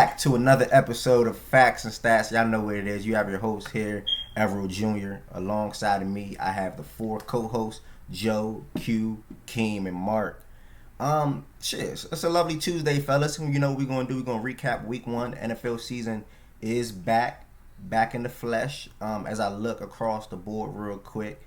back to another episode of Facts and Stats. Y'all know what it is. You have your host here, Everett Jr. Alongside of me, I have the four co-hosts, Joe, Q, Keem, and Mark. Shit, it's a lovely Tuesday, fellas. You know what we're gonna do? We're gonna recap Week 1. NFL season is back in the flesh. As I look across the board real quick,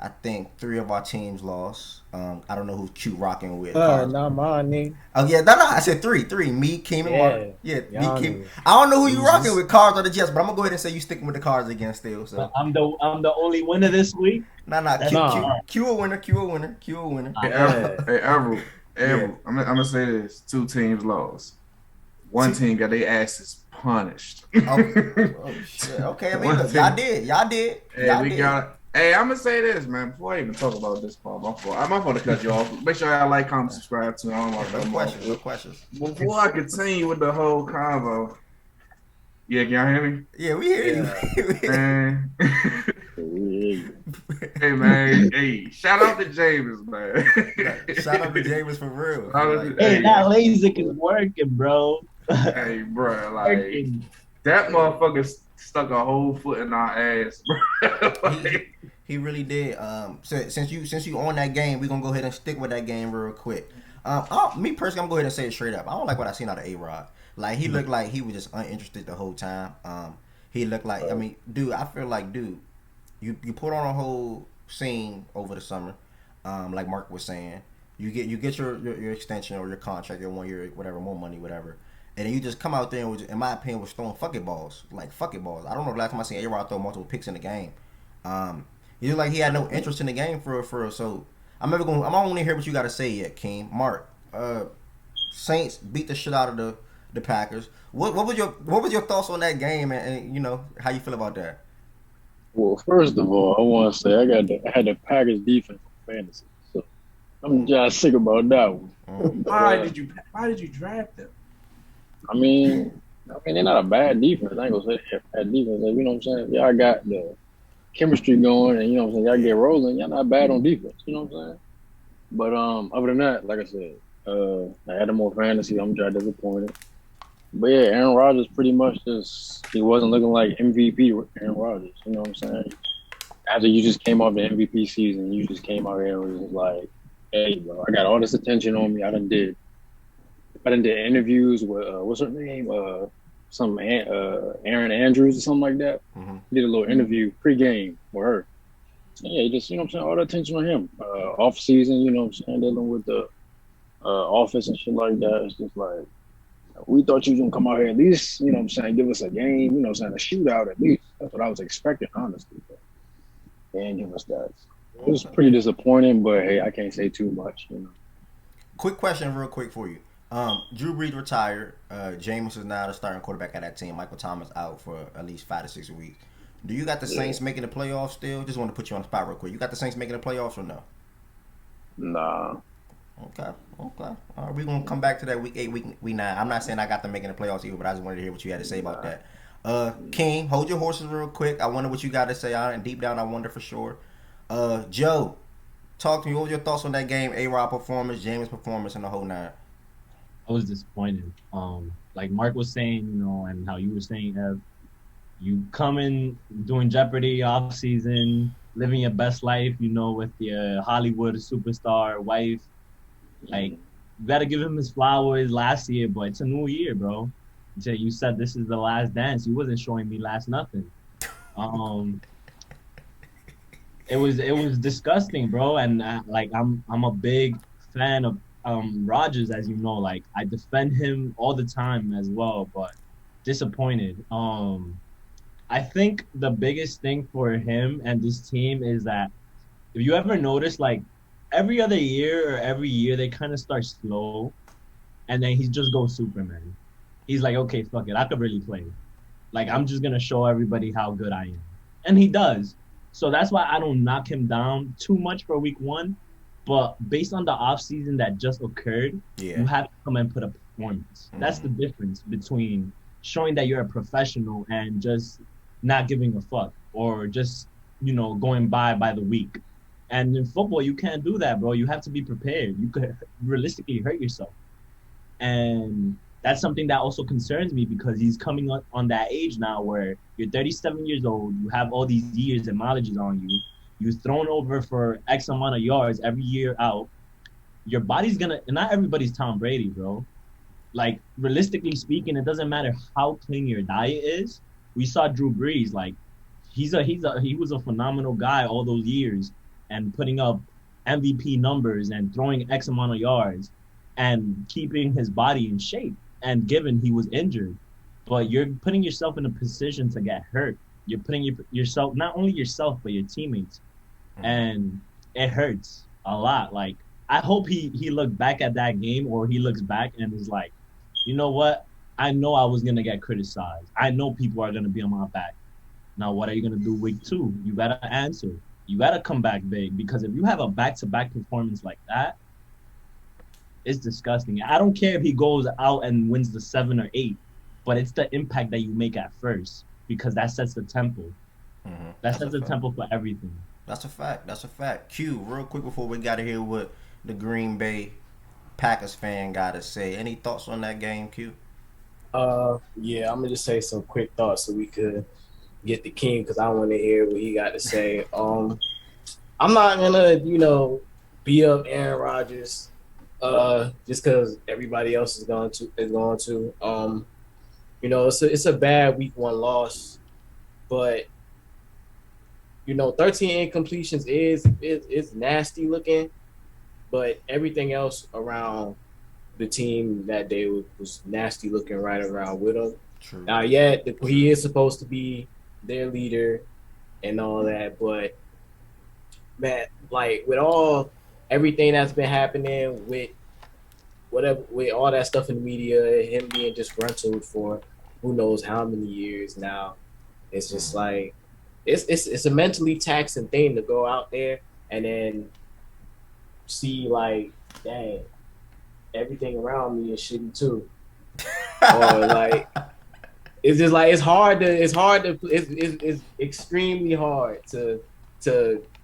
I think 3 of our teams lost. I don't know who's Q rocking with. Not mine, nigga. Oh yeah, no. I said three. Me, Keem, and Mark. Yeah, Yeah, me, y'all Keem. niggas. I don't know who you rocking Losers. with, Cards or the Jets, but I'm gonna go ahead and say you sticking with the Cards again still. So I'm the only winner this week. nah. That's Q a winner. Q a winner. Q a winner. Hey, Yeah. Avril, Yeah. I'm gonna say this: 2 teams lost. One team got their asses punished. Oh shit. Okay, I mean, look, y'all did. Hey, we got. Hey, I'm gonna say this, man. Before I even talk about this part, my fault. I'm not gonna cut you off. Make sure y'all like, comment, subscribe to. I don't want No questions. Before I continue with the whole convo, yeah, can y'all hear me? Yeah, we hear you. Man. Hey man, hey, shout out to James, man. Shout out to James for real. Shout out to- Hey, that LASIK is working, bro. Hey, bro, like Working. that motherfucker stuck a whole foot in our ass, bro. Like, He really did. So since you on that game, we're gonna go ahead and stick with that game real quick. Me personally, I'm gonna go ahead and say it straight up. I don't like what I seen out of A-Rod. Like he looked like he was just uninterested the whole time. He looked like dude. I feel like you put on a whole scene over the summer, like Mark was saying. You get your extension or your contract, your 1 year, whatever, more money, whatever. And then you just come out there and, in my opinion, was throwing fuck it balls. Like, fuck it balls. I don't know the last time I seen A-Rod throw multiple picks in the game. He looked like he had no interest in the game for real. So, I'm not going to hear what you got to say yet, King. Mark, Saints beat the shit out of the Packers. What was your thoughts on that game and you know, how you feel about that? Well, first of all, I want to say I had the Packers defense for fantasy, so I'm just sick about that one. why did you draft them? I mean, they're not a bad defense. I ain't gonna say they're a bad defense. Like, you know what I'm saying? If y'all got the chemistry going, and you know what I'm saying, y'all get rolling. Y'all not bad on defense. You know what I'm saying? But other than that, like I said, I had more fantasy. I'm just disappointed. But yeah, Aaron Rodgers pretty much he wasn't looking like MVP Aaron Rodgers. You know what I'm saying? After you just came off the MVP season, you just came out here and was just like, hey, bro, I got all this attention on me. I done did interviews with what's her name? Aaron Andrews or something like that. Mm-hmm. Did a little interview pregame with her. Yeah, just, you know what I'm saying, all the attention on him. Off season, you know what I'm saying, dealing with the office and shit like that. It's just like, we thought you was gonna come out here at least, you know what I'm saying, give us a game, you know what I'm saying, a shootout at least. That's what I was expecting, honestly. But they didn't give us that. It was pretty disappointing, but hey, I can't say too much, you know. Quick question, real quick for you. Drew Brees retired. Jameis is now the starting quarterback of that team. Michael Thomas out for at least 5 to 6 weeks. Do you got the Saints making the playoffs still? Just want to put you on the spot real quick. You got the Saints making the playoffs or no? Nah. Okay. All right, we're gonna come back to that week 8, week 9. I'm not saying I got them making the playoffs either, but I just wanted to hear what you had to say about that. King, hold your horses real quick. I wonder what you got to say. And deep down, I wonder for sure. Joe, talk to me. What was your thoughts on that game? A-Rod performance, James performance, and the whole 9. I was disappointed. Like Mark was saying, you know, and how you were saying, you come in doing Jeopardy off season, living your best life, you know, with your Hollywood superstar wife. Like, you got to give him his flowers last year, but it's a new year, bro. You said this is the last dance. You wasn't showing me last nothing. It was disgusting, bro. And I'm a big fan of Rodgers, as you know. Like, I defend him all the time as well, but disappointed. I think the biggest thing for him and this team is that if you ever notice, like, every other year or every year they kind of start slow, and then he just goes Superman. He's like, okay, fuck it, I could really play. Like, I'm just gonna show everybody how good I am, and he does. So that's why I don't knock him down too much for week 1. But based on the offseason that just occurred, you have to come and put a performance. Mm-hmm. That's the difference between showing that you're a professional and just not giving a fuck, or just, you know, going by the week. And in football, you can't do that, bro. You have to be prepared. You could realistically hurt yourself. And that's something that also concerns me because he's coming on that age now where you're 37 years old, you have all these years and mileages on you, you're thrown over for X amount of yards every year out. Your body's gonna, and not everybody's Tom Brady, bro. Like, realistically speaking, it doesn't matter how clean your diet is. We saw Drew Brees, like, he was a phenomenal guy all those years and putting up MVP numbers and throwing X amount of yards and keeping his body in shape. And given he was injured, but you're putting yourself in a position to get hurt. You're putting yourself, not only yourself, but your teammates. And it hurts a lot. Like, I hope he looked back at that game, or he looks back and is like, you know what? I know I was going to get criticized. I know people are going to be on my back. Now, what are you going to do week 2? You got to answer. You got to come back big, because if you have a back-to-back performance like that, it's disgusting. I don't care if he goes out and wins the 7 or 8, but it's the impact that you make at first, because that sets the tempo. That sets the tempo for everything. That's a fact. That's a fact. Q, real quick before we got to hear what the Green Bay Packers fan got to say. Any thoughts on that game, Q? Yeah, I'm gonna just say some quick thoughts so we could get the king, because I want to hear what he got to say. I'm not gonna, beat up Aaron Rodgers, just because everybody else is going to. It's a bad week 1 loss, but 13 incompletions is nasty looking, but everything else around the team that day was nasty looking right around with him. True. Now, he is supposed to be their leader and all that, but man, like with everything that's been happening with all that stuff in the media, him being disgruntled for who knows how many years now, it's just like it's a mentally taxing thing to go out there and then see like, dang, everything around me is shitty too. Or like, it's just like it's extremely hard to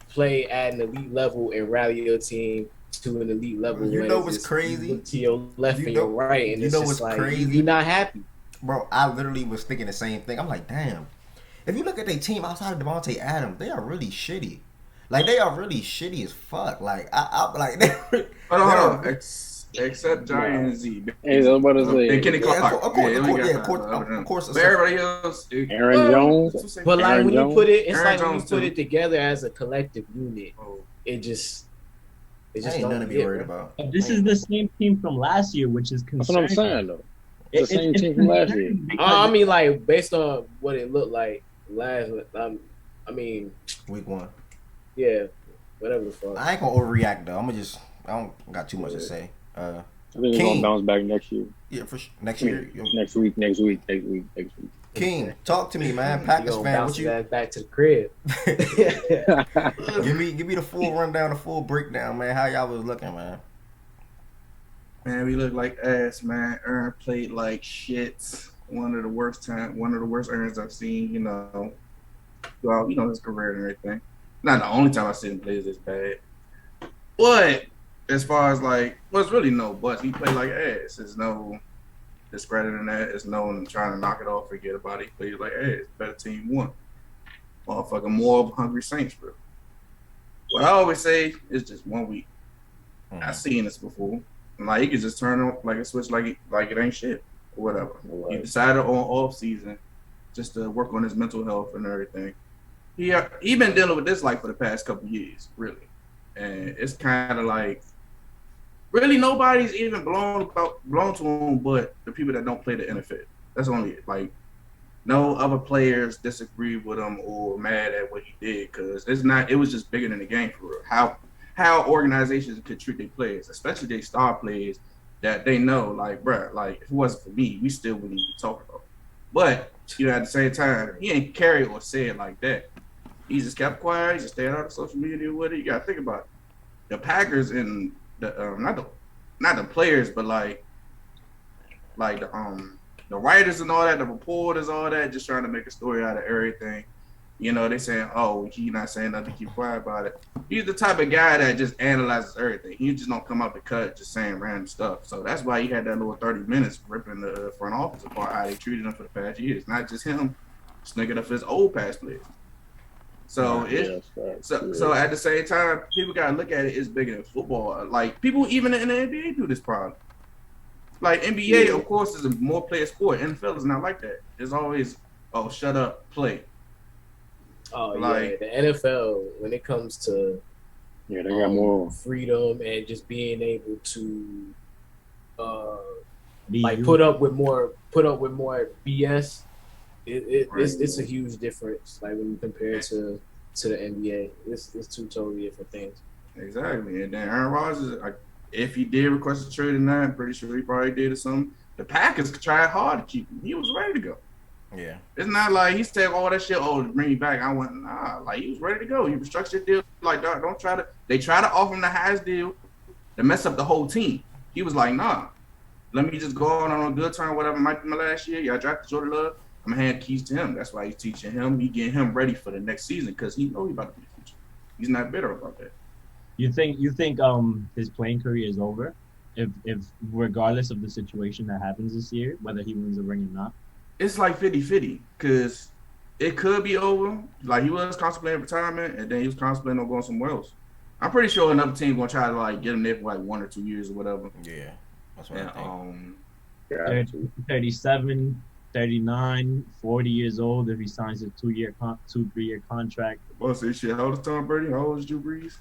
play at an elite level and rally your team to an elite level. You know what's crazy? You look to your left and your right, and it's just like, crazy? You're not happy. Bro, I literally was thinking the same thing. I'm like, damn. If you look at their team outside of Devontae Adams, they are really shitty. Like, they are really shitty as fuck. Like, I like they. Hold on. Except Johnny and Z. Hey, somebody say. And Kenny Clark. Of course. But everybody else. Aaron Jones. But like Aaron when Jones? you put it, it's Aaron like Jones when you put too. it together as a collective unit, it just ain't nothing to be worried about. But this is the same team from last year, which is That's what concerning. I'm saying, though. The same team from last year. I mean, like based on what it looked like last. I mean, Week 1. yeah, whatever the fuck. I ain't gonna overreact though. I don't got too much to say. I think we're gonna bounce back next year. Yeah, for sure. Next year. Next week. King, talk to me, man. Packers fan, what you? Back to the crib. Give me the full rundown, the full breakdown, man. How y'all was looking, man? Man, we look like ass, man. Aaron played like shit. One of the worst Aaron's I've seen, throughout, his career and everything. Not the only time I've seen him play this bad. But as far as like, well, it's really no buts. He played like ass. There's no discrediting that. There's no one trying to knock it off, forget about it. He played like ass. Better team won. Motherfucking more hungry Saints, bro. What I always say is just 1 week. I've seen this before. Like, he could just turn on like a switch like it ain't shit or whatever. Right. He decided on off season just to work on his mental health and everything. He been dealing with this like for the past couple years, really. And it's kind of like really nobody's even blown to him but the people that don't play the NFL. That's only it. Like, no other players disagree with him or mad at what he did, because it was just bigger than the game for real. How organizations could treat their players, especially their star players that they know, like, bruh, like, if it wasn't for me, we still wouldn't even be talking about it. But, at the same time, he ain't carry or say it like that. He just kept quiet. He just stayed out of social media with it. You got to think about it. The Packers and the not the players, but like the writers and all that, the reporters, all that, just trying to make a story out of everything. You know, they saying, oh, he not saying nothing, keep quiet about it. He's the type of guy that just analyzes everything. He just don't come out the cut just saying random stuff. So that's why he had that little 30 minutes ripping the front office apart, how they treated him for the past years. Not just him, snicking up his old past players. So so at the same time, people gotta look at it as bigger than football. Like people even in the NBA do this problem. Like NBA, of course, is a more player sport. NFL is not like that. It's always, oh, shut up, play. Oh Like- yeah, the NFL when it comes to Yeah, they got more. freedom and just being able to Be like you. put up with more BS. It's a huge difference. Like when you compare it to the NBA, it's two totally different things. Exactly. And then Aaron Rodgers, if he did request a trade or not, I'm pretty sure he probably did or something. The Packers tried hard to keep him. He was ready to go. Yeah. It's not like he said all that shit, oh, to bring me back. I went, nah, like he was ready to go. He restructured the deal. Like, dog, don't try to, they try to offer him the highest deal to mess up the whole team. He was like, nah, let me just go on a good turn, whatever might be my last year. Y'all drafted Jordan Love. I'm gonna hand the keys to him. That's why he's teaching him. He getting him ready for the next season because he know he about to be the future. He's not bitter about that. You think his playing career is over? If regardless of the situation that happens this year, whether he wins the ring or not? It's like 50-50 because it could be over. Like he was contemplating retirement and then he was contemplating on going somewhere else. I'm pretty sure another team gonna try to like get him there for like 1 or 2 years or whatever. Yeah. That's what I And think. 37, 39, 40 years old if he signs a 2-3-year contract. well, say shit. How old is Tom Brady? How old is Drew Brees?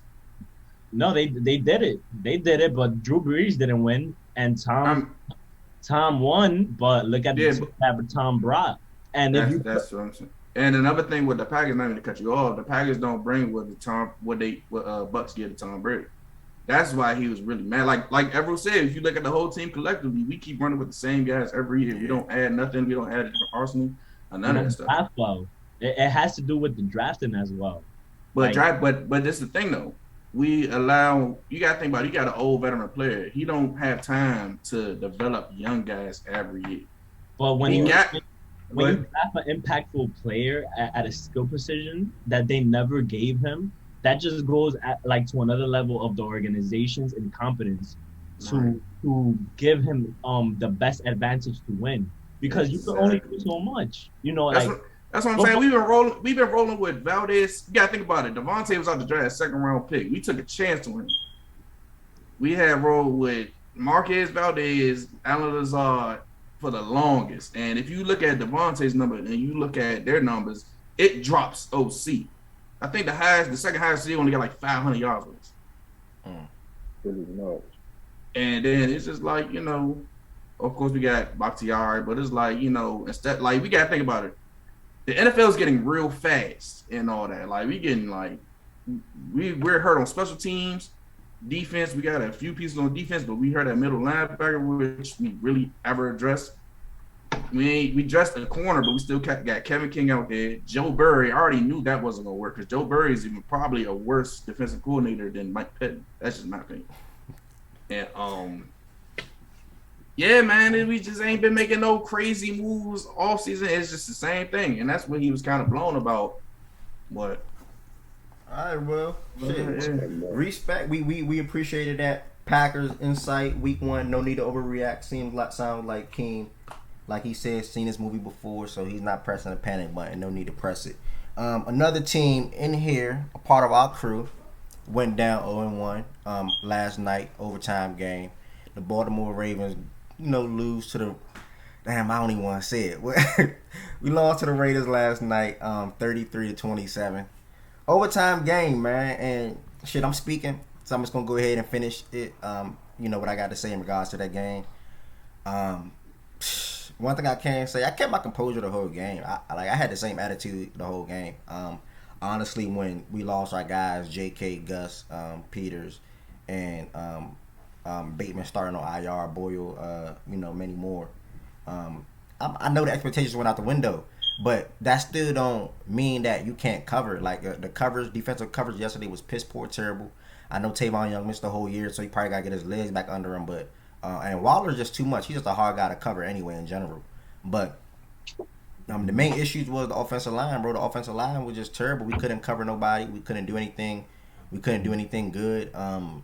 No, they did it. They did it, but Drew Brees didn't win, and Tom won. But look at the team that Tom brought. And That's what I'm saying. And another thing with the Packers, not even to cut you off, the Packers don't bring what Bucks give to Tom Brady. That's why he was really mad. Like Everett said, if you look at the whole team collectively, we keep running with the same guys every year. We don't add nothing. We don't add a different arsenal or none of that stuff. It has to do with the drafting as well. But this is the thing though. We allow, you gotta think about it, you got an old veteran player. He don't have time to develop young guys every year. But when you draft But- an impactful player at a skill position that they never gave him, that just goes to another level of the organization's incompetence to give him the best advantage to win, because you can only do so much. You know, That's what I'm saying. We've been rolling with Valdez. You gotta think about it. Devontae was out the draft, 2nd-round pick. We took a chance on him. We had rolled with Marquez Valdez, Alan Lazard for the longest. And if you look at Devontae's number and you look at their numbers, it drops OC. I think the second highest he only got like 500 yards with us. And then it's just like, you know, of course we got Bakhtiari, but it's like, you know, instead, like we gotta think about it. The NFL is getting real fast and all that. Like we getting like we're hurt on special teams, defense. We got a few pieces on defense, but we hurt at middle linebacker, which we really ever addressed. We dressed the corner, but we still got Kevin King out there. Joe Burry, I already knew that wasn't gonna work because Joe Burry is even probably a worse defensive coordinator than Mike Pettin. That's just my opinion. And yeah, man, we just ain't been making no crazy moves all season. It's just the same thing, and that's what he was kind of blown about. What? All right, well, shit. Yeah. Respect. We appreciated that. Packers insight week 1. No need to overreact. Sounds like King, like he said, seen this movie before, so he's not pressing the panic button. No need to press it. Another team in here, a part of our crew, went down 0-1 last night, overtime game. The Baltimore Ravens, lose to the. Damn, I don't even want to say it. We lost to the Raiders last night, 33-27. Overtime game, man, and shit. I'm speaking, so I'm just gonna go ahead and finish it. What I got to say in regards to that game. One thing I can say, I kept my composure the whole game. I had the same attitude the whole game. Honestly, when we lost our guys, J.K., Gus, Peters, and Bateman starting on IR, Boyle, many more. I know the expectations went out the window, but that still don't mean that you can't cover. Like the coverage, defensive coverage yesterday was piss poor, terrible. I know Tavon Young missed the whole year, so he probably got to get his legs back under him. But and Waller's just too much. He's just a hard guy to cover anyway in general. But The main issues was the offensive line, bro. The offensive line was just terrible. We couldn't cover nobody. We couldn't do anything. We couldn't do anything good. And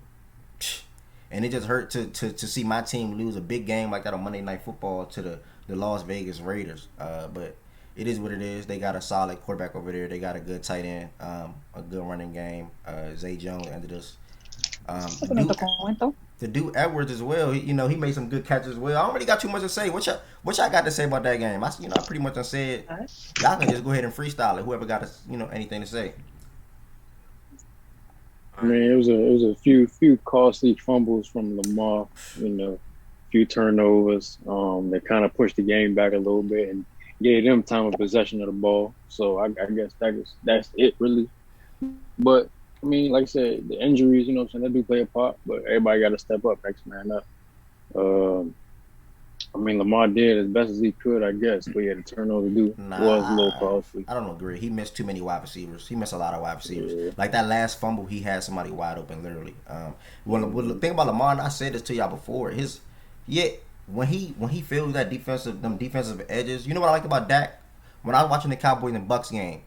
it just hurt to see my team lose a big game like that on Monday Night Football to the Las Vegas Raiders. But it is what it is. They got a solid quarterback over there. They got a good tight end, a good running game. Zay Jones ended us. The dude Edwards as well. He made some good catches as well. I don't really got too much to say. What y'all got to say about that game? I pretty much done said. Y'all can just go ahead and freestyle it. Whoever got anything to say. I mean, it was a few costly fumbles from Lamar. A few turnovers. That kind of pushed the game back a little bit and gave them time of possession of the ball. So I guess that's it really. But I mean, like I said, the injuries, they do play a part, but everybody got to step up, next man up. I mean, Lamar did as best as he could, I guess, but yeah, the turnover was a little costly. I don't agree. He missed too many wide receivers. He missed a lot of wide receivers. Yeah. Like that last fumble, he had somebody wide open, literally. The thing about Lamar, and I said this to y'all before, when he feels them defensive edges, you know what I like about Dak? When I was watching the Cowboys and Bucks game,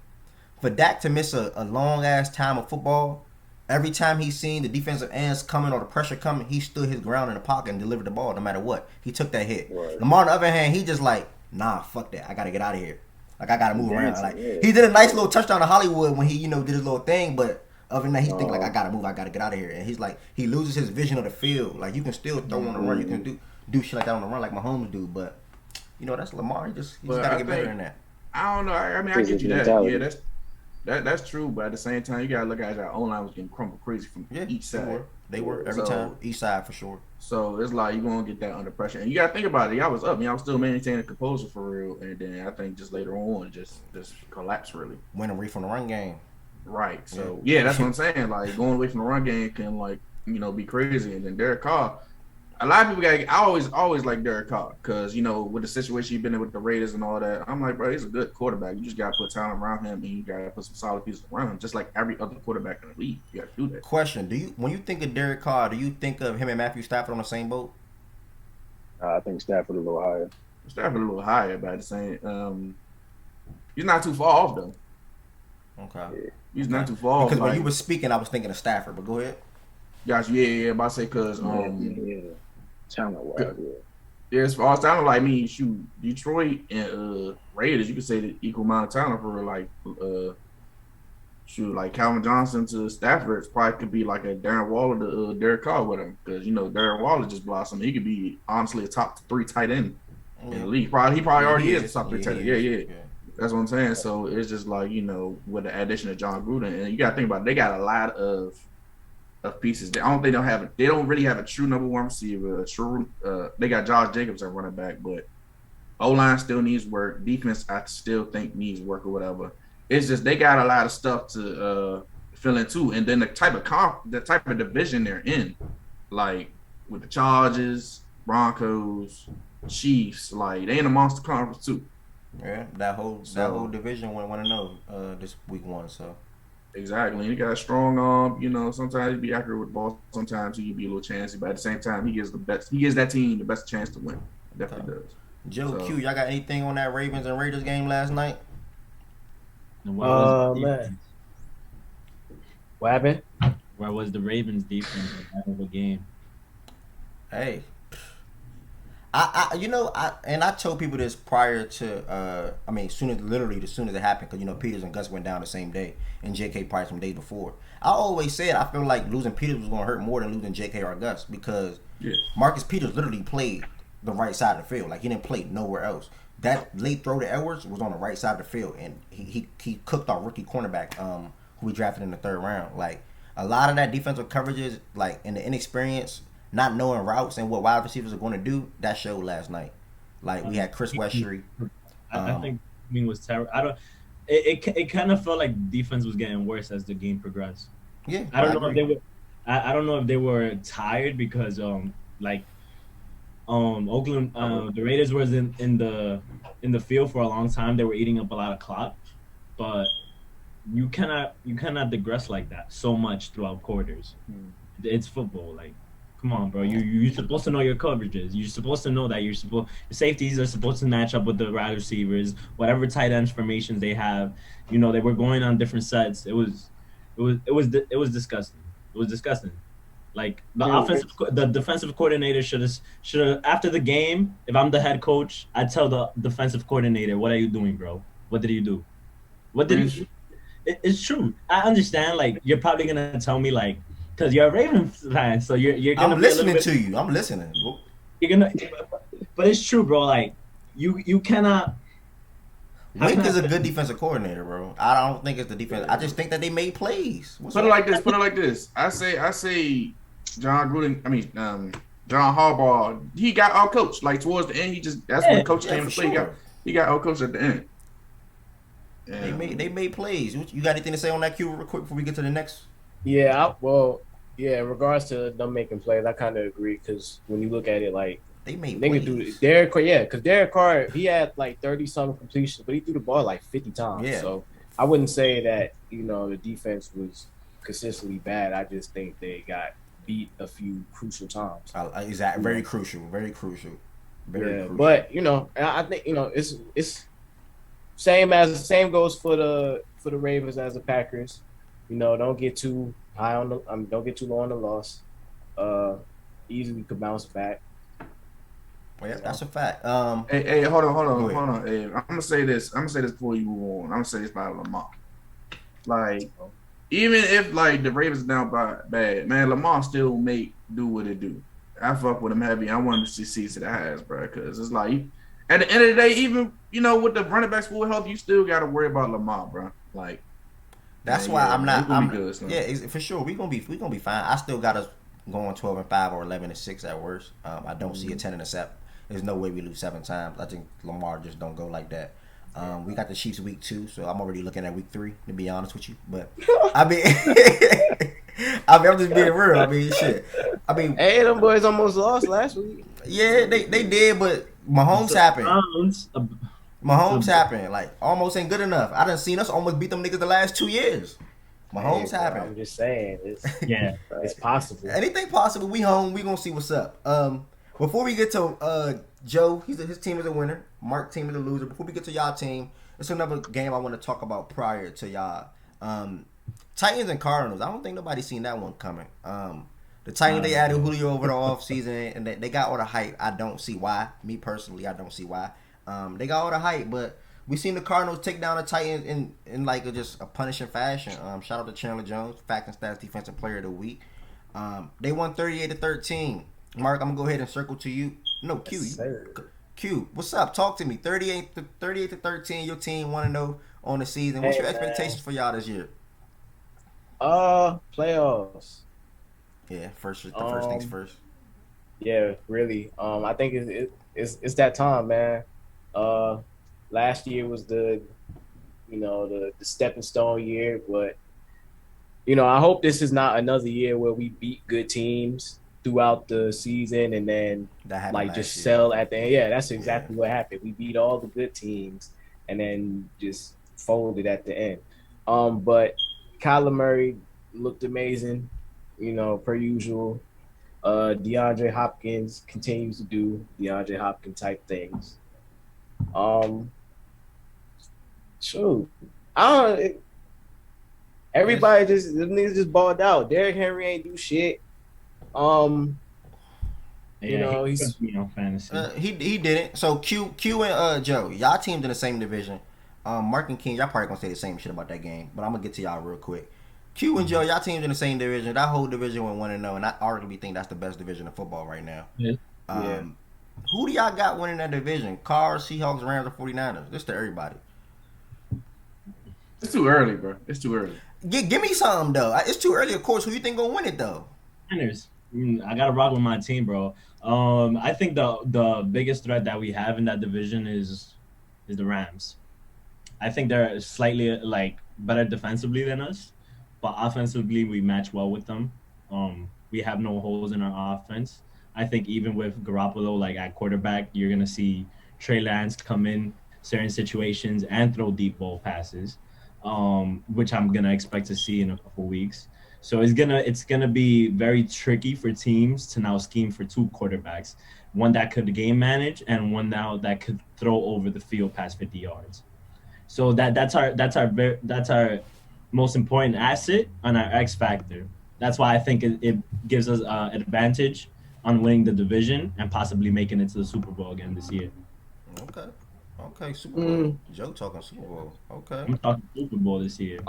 for Dak to miss a long ass time of football, every time he seen the defensive ends coming or the pressure coming, he stood his ground in the pocket and delivered the ball no matter what. He took that hit. Right. Lamar, on the other hand, he just like, nah, fuck that. I gotta get out of here. Like I gotta move around. Like he did a nice little touchdown to Hollywood when he did his little thing, but other than that, he think like I gotta move. I gotta get out of here. And he's like he loses his vision of the field. Like you can still throw on the run. You can do shit like that on the run like Mahomes do, but that's Lamar. He just gotta get better than that. I don't know. I mean, I get you that. Yeah, that's true, but at the same time, you gotta look at our O-line was getting crumbled crazy from each side. They were every time, each side for sure. So it's like you're gonna get that under pressure, and you gotta think about it. Y'all was up, y'all still maintaining composure for real, and then I think just later on, just collapsed really. Went away from the run game. Right. So yeah, that's what I'm saying. Like going away from the run game can be crazy, and then Derek Carr. A lot of people I always like Derek Carr because with the situation you've been in with the Raiders and all that. I'm like, bro, he's a good quarterback. You just gotta put talent around him, and you gotta put some solid pieces around him, just like every other quarterback in the league. You gotta do that. Question: when you think of Derek Carr, do you think of him and Matthew Stafford on the same boat? I think Stafford a little higher. Stafford a little higher, but at the same, he's not too far off though. Okay. He's not too far off. Because when you were speaking, I was thinking of Stafford. But go ahead. Gotcha. Yeah. About to say because talent-wise, yeah. As far as talent, like me, shoot, Detroit and Raiders, you could say the equal amount of talent for like Calvin Johnson to Stafford probably could be like a Darren Waller to Derek Carr with him because Darren Waller just blossomed. He could be honestly a top 3 tight end in the league. He probably already is a top 3 tight end. Yeah. That's what I'm saying. So it's just like with the addition of John Gruden, and you got to think about it, they got a lot of pieces. They don't really have a true number 1 receiver. They got Josh Jacobs at running back, but O-line still needs work. Defense, I still think needs work or whatever. It's just they got a lot of stuff to fill in too, and then the type of division they're in, like with the Chargers, Broncos, Chiefs, like they in a monster conference too. Yeah, that whole division want to know this week 1. So. Exactly. And he got a strong arm. Sometimes he be accurate with the ball. Sometimes he can be a little chancy, but at the same time, he gives that team the best chance to win. Definitely does. Joe Q, y'all got anything on that Ravens and Raiders game last night? Man. What happened? Where was the Ravens defense in the game? Hey. I told people this prior to as soon as it happened, because Peters and Gus went down the same day, and JK probably some days before. I always said I feel like losing Peters was going to hurt more than losing JK or Gus, because Marcus Peters literally played the right side of the field. Like he didn't play nowhere else. That late throw to Edwards was on the right side of the field, and he cooked our rookie cornerback who we drafted in the 3rd round. Like a lot of that defensive coverages, like in the inexperience, not knowing routes and what wide receivers are going to do, that showed last night. Like we had Chris Westry. I think was terrible. It kind of felt like defense was getting worse as the game progressed. Yeah, I don't know if they were tired because Oakland the Raiders was in the field for a long time. They were eating up a lot of clock, but you cannot digress like that so much throughout quarters. It's football, like. Come on, bro. You're supposed to know your coverages. You're supposed to know that your safeties are supposed to match up with the wide receivers, whatever tight ends formations they have. They were going on different sets. It was disgusting. It was disgusting. Like the defensive coordinator should have after the game. If I'm the head coach, I tell the defensive coordinator, "What are you doing, bro? What did you do? What did Preach. he?" It's true. I understand. Like you're probably gonna tell me like because you're a Ravens fan, so you're gonna I'm be a little listening bit. to you. I'm listening. You're gonna, but it's true, bro. Like you cannot. How can Wink I is a say? good defensive coordinator, bro. I don't think it's the defense. I just think that they made plays. What's Put it up? like this. Put it like this. I say, John Gruden. I mean, John Harbaugh. He got out coached. Like towards the end, that's when Yeah, coach Yeah, came for to play. sure. He got out coached at the end. They made plays. You got anything to say on that, Q, real quick before we get to the next? Yeah. In regards to them making plays, I kind of agree because when you look at it, like They made nigga do plays. Derek Carr, yeah, because Derek Carr he had like 30-something completions, but he threw the ball like 50 times. Yeah. So I wouldn't say that the defense was consistently bad. I just think they got beat a few crucial times. Exactly. Very crucial. Very crucial. Very Yeah, crucial. but I think it's same goes for the Ravens as the Packers. Don't get too high on the don't get too low on the loss. Easily could bounce back. Well, yeah, that's a fact. Hey, hold Go on. ahead. Hey, I'm gonna say this. Before you move on. I'm gonna say this about Lamar. Like, even if like the Ravens down by bad, man, Lamar still make do what it do. I fuck with him heavy. I want him to see to the highs, bro. Because it's like at the end of the day, even with the running backs full health, you still got to worry about Lamar, bro. Like, That's man, why yeah, I'm man, not. he gonna I'm be good. So. yeah, for sure. We gonna be fine. I still got us going 12-5 or 11-6 at worst. I don't see a 10-7. There's no way we lose 7 times. I think Lamar just don't go like that. We got the Chiefs week 2, so I'm already looking at week 3. To be honest with you, but I mean, I'm just being real. I mean, shit. I mean, Hey, them boys almost lost last week. yeah, they did, but Mahomes happened. Browns, Mahomes happened. Like almost ain't good enough. I done seen us almost beat them niggas the last 2 years. Mahomes Hey, bro, I'm happened. just saying, yeah. it's possible. Anything possible. We home. We gonna see what's up. Before we get to Joe, his team is a winner. Mark team is a loser. Before we get to y'all team, it's another game I want to talk about prior to y'all. Titans and Cardinals. I don't think nobody seen that one coming. The Titans they added Julio over the offseason and they got all the hype. I don't see why. Me personally, I don't see why. They got all the hype, but we seen the Cardinals take down the Titans in like just a punishing fashion. Shout out to Chandler Jones, Fact and Stats Defensive Player of the Week. They won 38-13. Mark, I'm gonna go ahead and circle to you. No, Q. Yes, sir. Q, what's up? Talk to me. 38-13. Your team 1-0 on the season. What's Hey, your man. expectations for y'all this year? Playoffs. Yeah, first things first. Yeah, really. I think it's that time, man. Last year was the stepping stone year, but I hope this is not another year where we beat good teams throughout the season and then That happened like last just year. sell at the end. Yeah, that's exactly what happened. We beat all the good teams and then just folded at the end. But Kyler Murray looked amazing, per usual. DeAndre Hopkins continues to do DeAndre Hopkins type things. Shoot, I don't. Everybody the niggas just balled out. Derrick Henry ain't do shit. Yeah, he he's puts me on fantasy. He didn't. So Q and Joe, y'all teams in the same division. Mark and King, y'all probably gonna say the same shit about that game, but I'm gonna get to y'all real quick. Q and Joe, y'all teams in the same division. That whole division went 1-0, and I arguably think that's the best division of football right now. Yeah. Who do y'all got winning that division? Cards, Seahawks, Rams, or 49ers? This to everybody. It's too early, bro. It's too early. Give me something though. It's too early, of course. Who you think gonna win it though? Niners. I gotta rock with my team, bro. I think the biggest threat that we have in that division is the Rams. I think they're slightly like better defensively than us, but offensively we match well with them. We have no holes in our offense. I think even with Garoppolo like at quarterback, you're gonna see Trey Lance come in certain situations and throw deep ball passes, which I'm gonna expect to see in a couple weeks. So it's gonna be very tricky for teams to now scheme for two quarterbacks, one that could game manage and one now that could throw over the field past 50 yards. So that's our most important asset and our X factor. That's why I think it gives us an advantage on winning the division and possibly making it to the Super Bowl again this year. Okay. Okay, Super Bowl. Joe talking Super Bowl. Okay. I'm talking Super Bowl this year.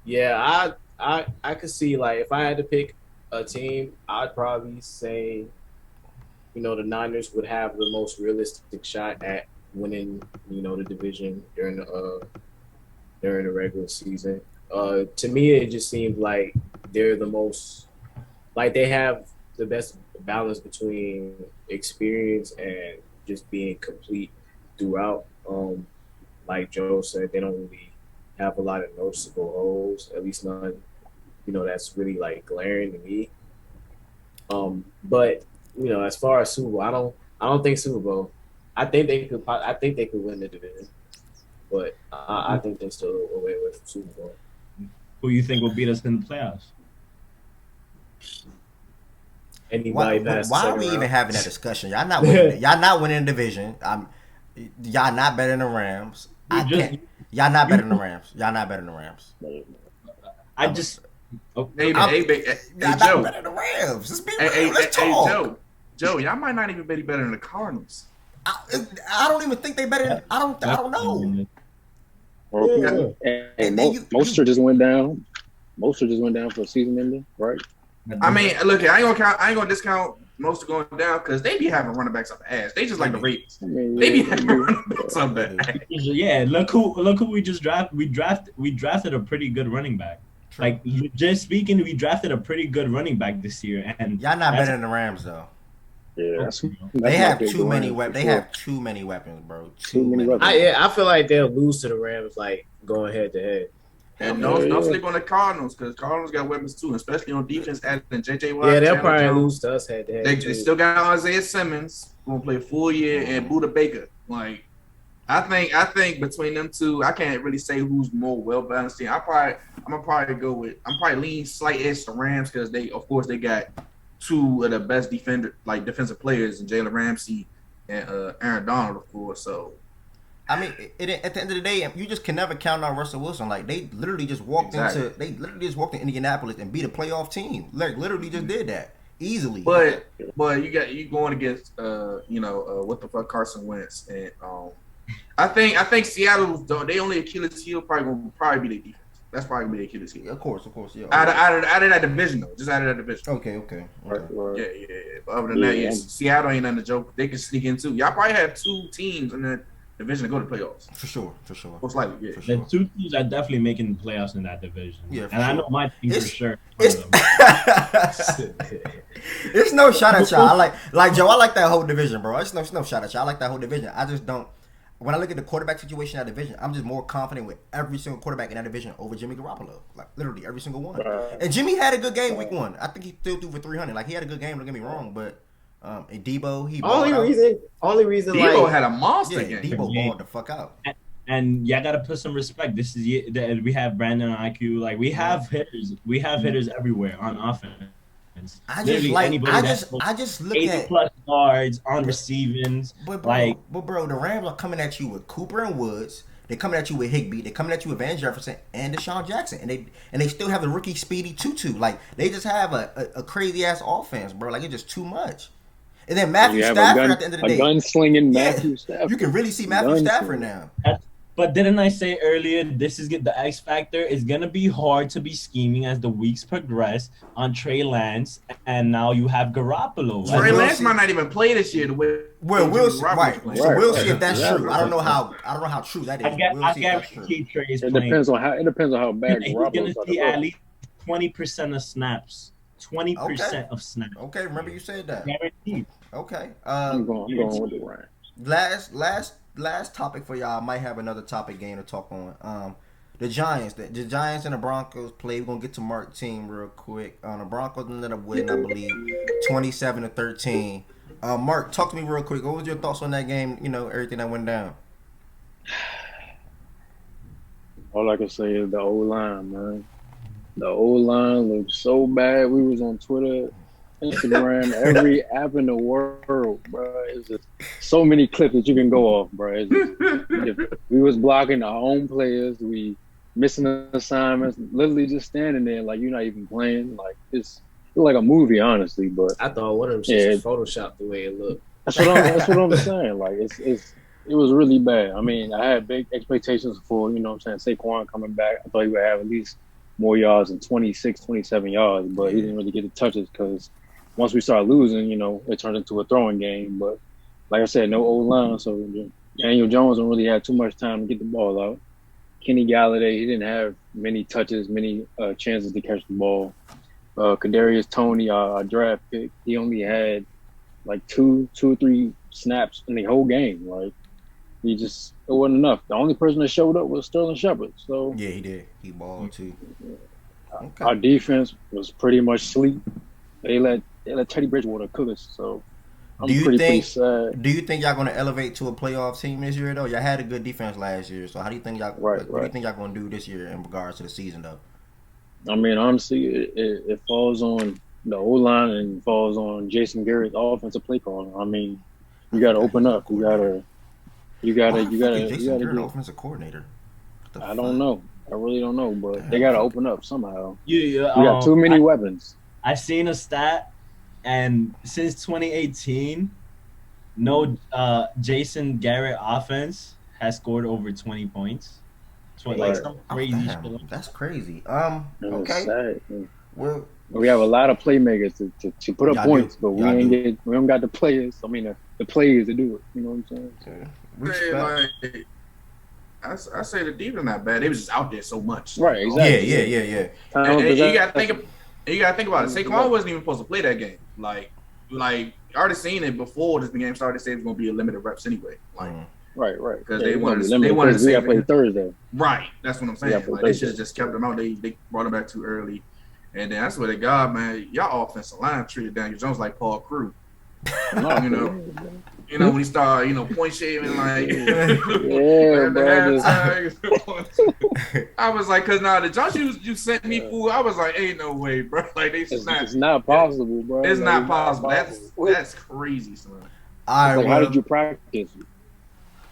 Yeah, I could see, like, if I had to pick a team, I'd probably say, the Niners would have the most realistic shot at winning, the division during the regular season. To me, it just seems like they're the most, like, they have the best balance between experience and just being complete throughout. Like Joe said, they don't really have a lot of noticeable holes, at least none, that's really like glaring to me. But as far as Super Bowl, I don't think Super Bowl. I think they could win the division, but I think they're still away with Super Bowl. Who you think will beat us in the playoffs? Anybody why are we even having that discussion? Y'all not winning. Y'all not winning the division. Y'all not better than the Rams. Y'all not better than the Rams. Y'all not better than the Rams. I just. Hey, y'all Joe. not better than the Rams. Let's be real. Hey, Let's talk. Joe, y'all might not even be better than the Cardinals. I don't even think they better. Than, I don't know. Mostert just went down. Mostert just went down for a season ending, right? I mean, look, I ain't gonna discount most of going down because they be having running backs up the ass. They just like the Ravens. They be having running backs up the ass. Yeah, look who we just drafted. We drafted a pretty good running back. Like, just speaking, we drafted a pretty good running back this year, and y'all not better than the Rams though. Yeah, that's they have too many weapons. They have too many weapons, bro. Too many weapons. I feel like they'll lose to the Rams, like going head to head. And don't sleep on the Cardinals because Cardinals got weapons too, especially on defense. Adding J.J. Watt. Yeah, they'll probably lose to us head to head. They still got Isaiah Simmons gonna play a full year and Buda Baker. Like, I think between them two, I can't really say who's more well balanced. I'm probably lean slight edge to Rams because they got two of the best defensive players in Jalen Ramsey and Aaron Donald, of course. So. I mean, at the end of the day, you just can never count on Russell Wilson. Like, they literally just walked into Indianapolis and beat a playoff team. Like, literally just did that easily. But you going against what the fuck Carson Wentz, and I think Seattle, they only Achilles heel probably be their defense. That's probably gonna be their Achilles heel. Of course, yeah. Out of that division though, just out of that division. Okay. Right. Yeah. But other than that, Seattle ain't nothing to joke. They can sneak in too. Y'all probably have two teams in that division to go to playoffs. For sure. Most likely, yeah. For sure. The two teams are definitely making the playoffs in that division. Yeah, and I know my team for sure. It's no shot at y'all. I like Joe. I like that whole division, bro. It's no shot at y'all. I like that whole division. I just don't. When I look at the quarterback situation in that division, I'm just more confident with every single quarterback in that division over Jimmy Garoppolo. Like, literally every single one. And Jimmy had a good game week 1. I think he still threw for 300. Like, he had a good game. Don't get me wrong, but. And Debo, only reason Debo had a monster game. Debo balled the fuck out. And y'all gotta put some respect. This is we have Brandon on IQ. Like, we have hitters. We have hitters everywhere on offense. I just look 80 at plus yards on receiving. But bro, the Rams are coming at you with Cooper and Woods. They're coming at you with Higbee. They're coming at you with Van Jefferson and Deshaun Jackson, and they still have the rookie Speedy Tutu. Like, they just have a crazy ass offense, bro. Like, it's just too much. And then Matthew Stafford at the end of the day. A gunslinging Matthew Stafford. You can really see Matthew Stafford now. But didn't I say earlier, this is the X factor? It's going to be hard to be scheming as the weeks progress on Trey Lance, and now you have Garoppolo. Trey Lance might not even play this year the way. Well, we'll see. Right. So we'll see if that's true. I don't know how true that is. I guarantee Trey is playing. It depends on how bad Garoppolo is. He's going to see at least 20% of snaps. 20% of snaps. Okay, remember you said that. Guaranteed. Okay. I'm going with the Rams. Last topic for y'all. I might have another topic game to talk on. The Giants. The Giants and the Broncos play. We're gonna get to Mark's team real quick. The Broncos ended up winning, I believe, 27-13. Mark, talk to me real quick. What was your thoughts on that game? Everything that went down. All I can say is the O-line, man. The old line looked so bad. We was on Twitter, Instagram, every app in the world, bro. It's just so many clips that you can go off, bro. It's just, we was blocking our own players. We missing assignments. Literally just standing there like you're not even playing. Like it's like a movie, honestly. But I thought one of them yeah, shits was photoshopped the way it looked. that's what I'm saying. Like it was really bad. I mean, I had big expectations for, you know what I'm saying, Saquon coming back. I thought he would have at least more yards than 26, 27 yards, but he didn't really get the touches because once we started losing, you know, it turned into a throwing game. But like I said, no old line, so Daniel Jones don't really have too much time to get the ball out. Kenny Galladay, he didn't have many touches, many chances to catch the ball. Kadarius Toney, our draft pick, he only had like two or three snaps in the whole game. Like it wasn't enough. The only person that showed up was Sterling Shepard. So Yeah, he did. He balled too. Okay. our defense was pretty much sleep. They let Teddy Bridgewater cook us. So I'm pretty sad. Do you think y'all gonna elevate to a playoff team this year though? Y'all had a good defense last year, so how do you think y'all? What do you think y'all gonna do this year in regards to the season though? I mean, honestly, it falls on the O line and falls on Jason Garrett's offensive play calling. I mean, you got to open up. You gotta Jason Garrett, offensive coordinator. I don't know. I really don't know, but they got to open up somehow. We got too many weapons. I've seen a stat, and since 2018, no Jason Garrett offense has scored over 20 points. Like some crazy shit. That's crazy. Okay. Sad, well, we have a lot of playmakers to put up points, but we don't got the players. I mean, the players to do it. You know what I'm saying? Respect. I say the defense not bad. They was just out there so much. Right. Exactly. Yeah. And you gotta think about it. Saquon wasn't even supposed to play that game. Like already seen it before the game started. They said it was gonna be a limited reps anyway. Like. Right. Because they wanted to we got to play Thursday. Right. That's what I'm saying. Like, they should have just kept them out. They brought him back too early. And then that's where they got, man, y'all offensive line treated Daniel Jones like Paul Crew. You know, when he started, point shaving, like, I was like, because now the Jones you sent me food, I was like, ain't no way, bro. Like, it's not possible, bro. It's not possible. That's crazy, son. All right, how did you practice?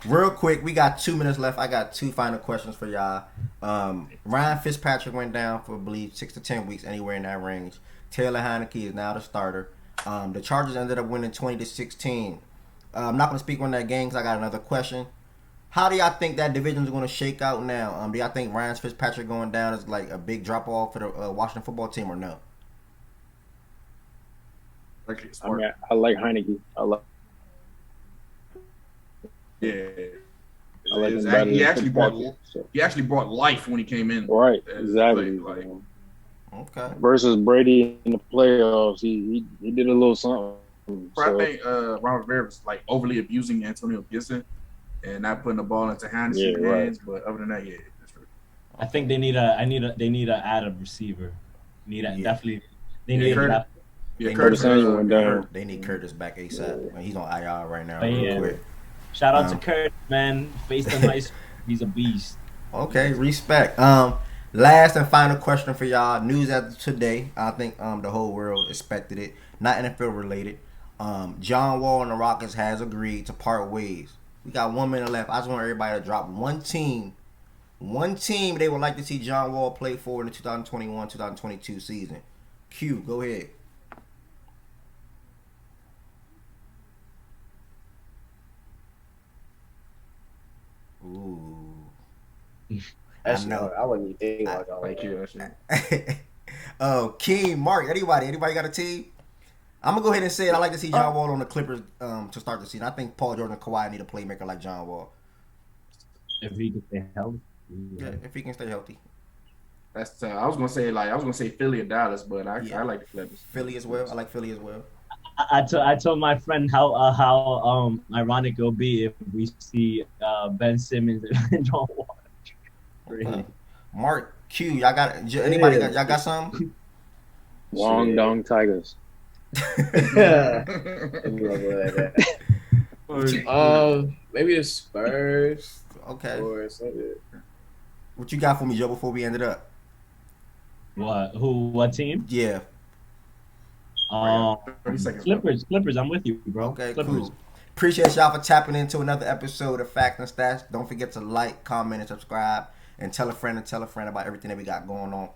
Real quick, we got 2 minutes left. I got 2 final questions for y'all. Ryan Fitzpatrick went down for, I believe, 6 to 10 weeks, anywhere in that range. Taylor Heineke is now the starter. The Chargers ended up winning 20-16. I'm not going to speak on that game because I got another question. How do y'all think that division is going to shake out now? Do y'all think Ryan Fitzpatrick going down is like a big drop off for the Washington football team or no? I mean, I like Heineke. Yeah, he actually brought life when he came in. Right, exactly. Okay. Versus Brady in the playoffs, he did a little something. I think Ron Rivera was like overly abusing Antonio Gibson and not putting the ball into Heineke's hands. But other than that, yeah, that's true. I think they need to add a receiver. Definitely. They need that. Yeah, Curtis went down. They need Curtis back ASAP. He's on IR right now. Real quick. Shout out to Kurt, man. Faced him high school. He's a beast. Okay, respect. Last and final question for y'all. News as of today. I think the whole world expected it. Not NFL related. John Wall and the Rockets has agreed to part ways. We got 1 minute left. I just want everybody to drop one team they would like to see John Wall play for in the 2021-2022 season. Q, go ahead. Ooh. I know. I wouldn't even think about that. Thank you. Keem, Mark, anybody got a team? I'm gonna go ahead and say it. I like to see John Wall on the Clippers to start the season. I think Paul George and Kawhi need a playmaker like John Wall. If he can stay healthy. Yeah, if he can stay healthy. That's I was gonna say Philly or Dallas, but I like the Clippers. Philly as well. I like Philly as well. I told my friend how ironic it'll be if we see Ben Simmons and John Wall. Mark, Q, y'all got anybody? Y'all got some? Wong Dong Tigers. Maybe the Spurs. Okay. Or something. What you got for me, Joe? Before we end it up. What? Who? What team? Yeah. Um, 30 seconds. Clippers. Clippers. I'm with you, bro. Okay, Clippers. cool. Appreciate y'all for tapping into another episode of Facts and Stats. Don't forget to like, comment, and subscribe. And tell a friend about everything that we got going on.